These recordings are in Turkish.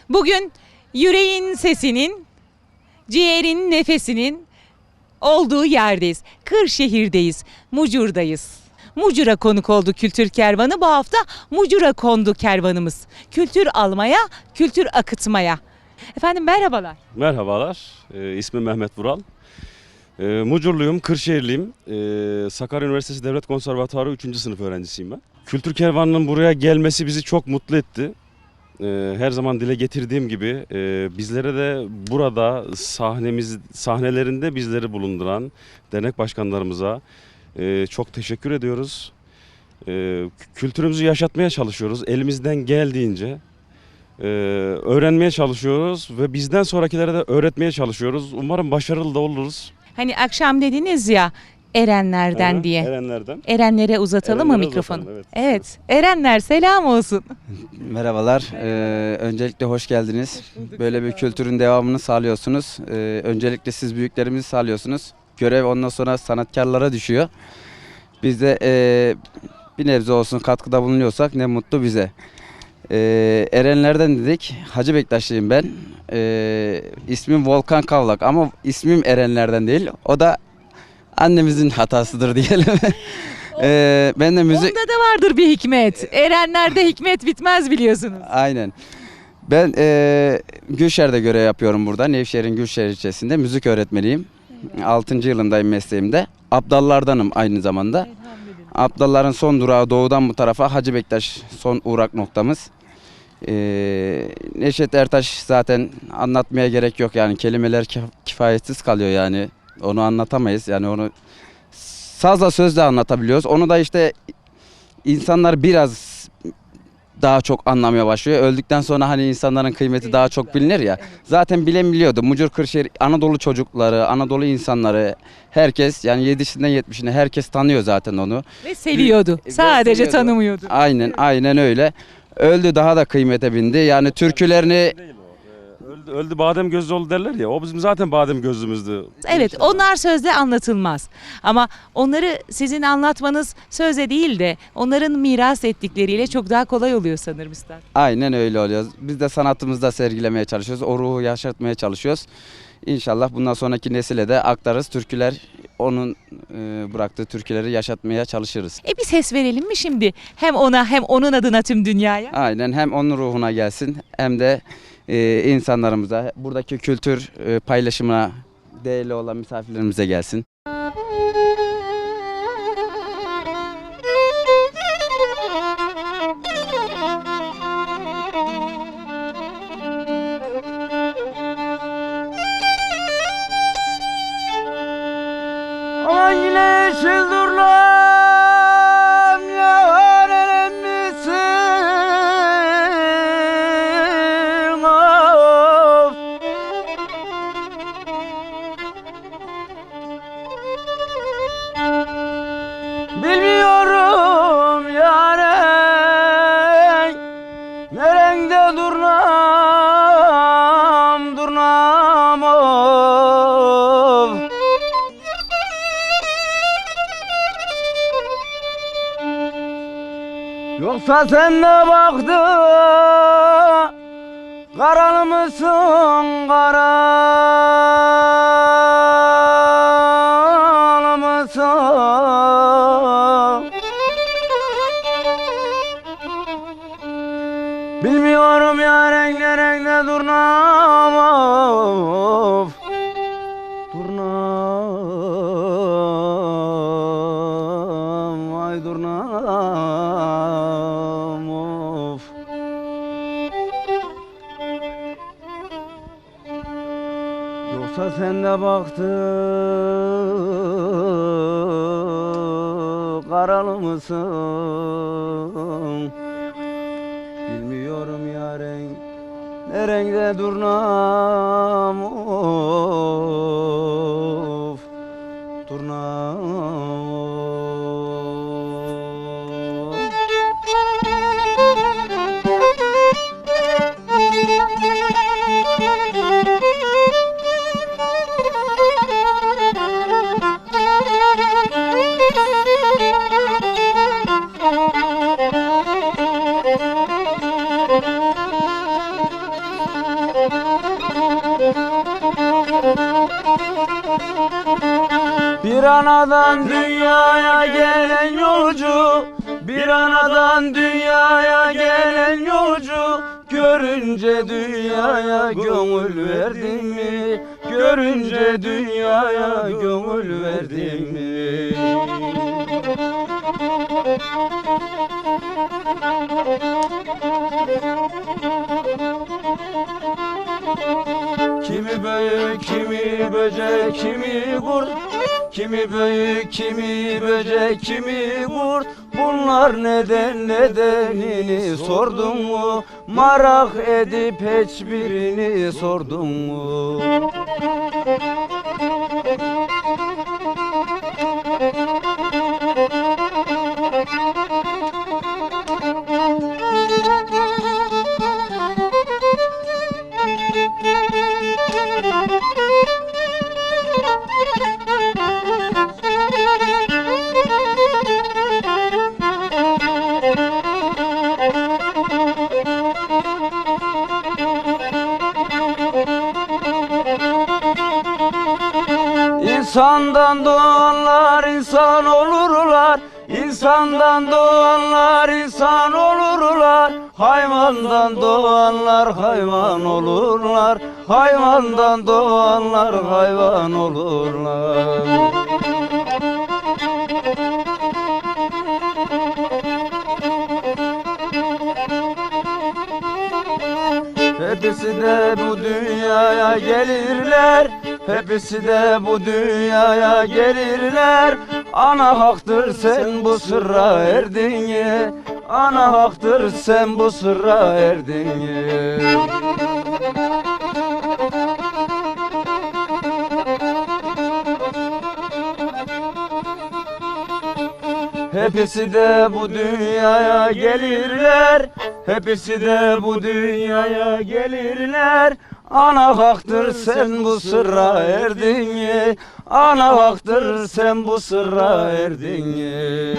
Bugün yüreğin sesinin, ciğerin nefesinin olduğu yerdeyiz. Kırşehir'deyiz, Mucur'dayız. Mucur'a konuk oldu Kültür Kervanı. Bu hafta Mucur'a kondu kervanımız. Kültür almaya, kültür akıtmaya. Efendim merhabalar. Merhabalar, ismim Mehmet Vural. Mucurluyum, Kırşehirliyim. Sakarya Üniversitesi Devlet Konservatuarı 3. sınıf öğrencisiyim ben. Kültür Kervanı'nın buraya gelmesi bizi çok mutlu etti. Her zaman dile getirdiğim gibi bizlere de burada sahnelerinde bizleri bulunduran dernek başkanlarımıza çok teşekkür ediyoruz. Kültürümüzü yaşatmaya çalışıyoruz. Elimizden geldiğince öğrenmeye çalışıyoruz ve bizden sonrakilere de öğretmeye çalışıyoruz. Umarım başarılı da oluruz. Hani akşam dediniz ya Erenlerden diye. Erenlerden. Erenlere uzatalım mı Erenlere mikrofonu? uzatalım, Evet. Erenler selam olsun. Merhabalar. Öncelikle hoş geldiniz. Böyle bir kültürün devamını sağlıyorsunuz. Öncelikle siz büyüklerimizi sağlıyorsunuz. Görev ondan sonra sanatkarlara düşüyor. Biz de bir nebze olsun katkıda bulunuyorsak ne mutlu bize. Erenlerden dedik. Hacı Bektaşlıyım ben. İsmim Volkan Kavlak ama ismim Erenlerden değil. O da annemizin hatasıdır diyelim. Ben de müzik... Onda da vardır bir hikmet. Erenlerde hikmet bitmez biliyorsunuz. Aynen. Ben Gülşehir'de görev yapıyorum burada. Nevşehir'in Gülşehir ilçesinde müzik öğretmeniyim. 6. yılındayım mesleğimde. Abdallardanım aynı zamanda. Abdalların son durağı doğudan bu tarafa Hacı Bektaş son uğrak noktamız. Neşet Ertaş zaten anlatmaya gerek yok yani kelimeler kifayetsiz kalıyor yani. Onu anlatamayız yani onu sazla sözle anlatabiliyoruz. Onu da işte insanlar biraz daha çok anlamaya başlıyor. Öldükten sonra hani insanların kıymeti daha çok bilinir ya. Zaten bilen biliyordu. Mucur Kırşehir Anadolu çocukları, Anadolu insanları herkes yani 7'sinden 70'ine herkes tanıyor zaten onu. Ve seviyordu. Ve Sadece seviyordu. tanımıyordu. Aynen öyle. Öldü daha da kıymete bindi. Yani türkülerini Öldü badem gözlü oldu derler ya. O bizim zaten badem gözlümüzdü. Evet, onlar sözle anlatılmaz. Ama onları sizin anlatmanız sözle değil de onların miras ettikleriyle çok daha kolay oluyor sanırım üstad. aynen öyle oluyor. Biz de sanatımızda sergilemeye çalışıyoruz. O ruhu yaşatmaya çalışıyoruz. İnşallah bundan sonraki nesile de aktarırız. Türküler onun bıraktığı türküleri yaşatmaya çalışırız. Bir ses verelim mi şimdi? Hem ona hem onun adına tüm dünyaya. Aynen hem onun ruhuna gelsin hem de insanlarımıza buradaki kültür paylaşımına değerli olan misafirlerimize gelsin. Aynı çıldırlam yâren misin of. Bilmiyorum yâren nerede durnam of. Yoksa sen ne baktı karalı mısın karalı mısın? Bilmiyorum ya renklerinde durnam of. Durnam ay durnam of. Yoksa sen de baktı karalı mısın? Bilmiyorum ya renk ne renkte durnam of. Durnam of. Bir anadan dünyaya gelen yolcu, bir anadan dünyaya gelen yolcu, görünce dünyaya gönül verdin mi? Görünce dünyaya gönül verdin mi? Kimi büyük, kimi böcek, kimi kurt, kimi büyük, kimi böcek, kimi kurt. Bunlar nedenini sordun mu? Merak edip hiçbirini sordun mu? İnsandan doğanlar insan olurlar, insandan doğanlar insan olurlar, hayvandan doğanlar hayvan olurlar, hayvandan doğanlar hayvan olurlar. Hepsi de bu dünyaya gelirler, hepsi de bu dünyaya gelirler. Ana haktır sen bu sırra erdin ye, ana haktır sen bu sırra erdin ye. Hepsi de bu dünyaya gelirler, hepsi de bu dünyaya gelirler. Ana haktır sen bu sırra erdin ye, ana haktır sen bu sırra erdin ye.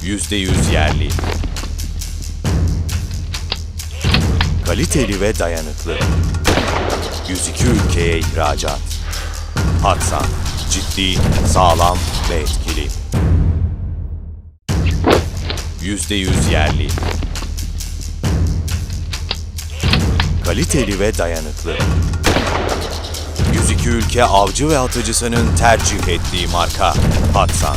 %100 yerli. Kaliteli ve dayanıklı. 102 ülkeye ihracat. Hatsan, ciddi, sağlam ve etkili. %100 yerli. Kaliteli ve dayanıklı. 102 ülke avcı ve atıcısının tercih ettiği marka Hatsan.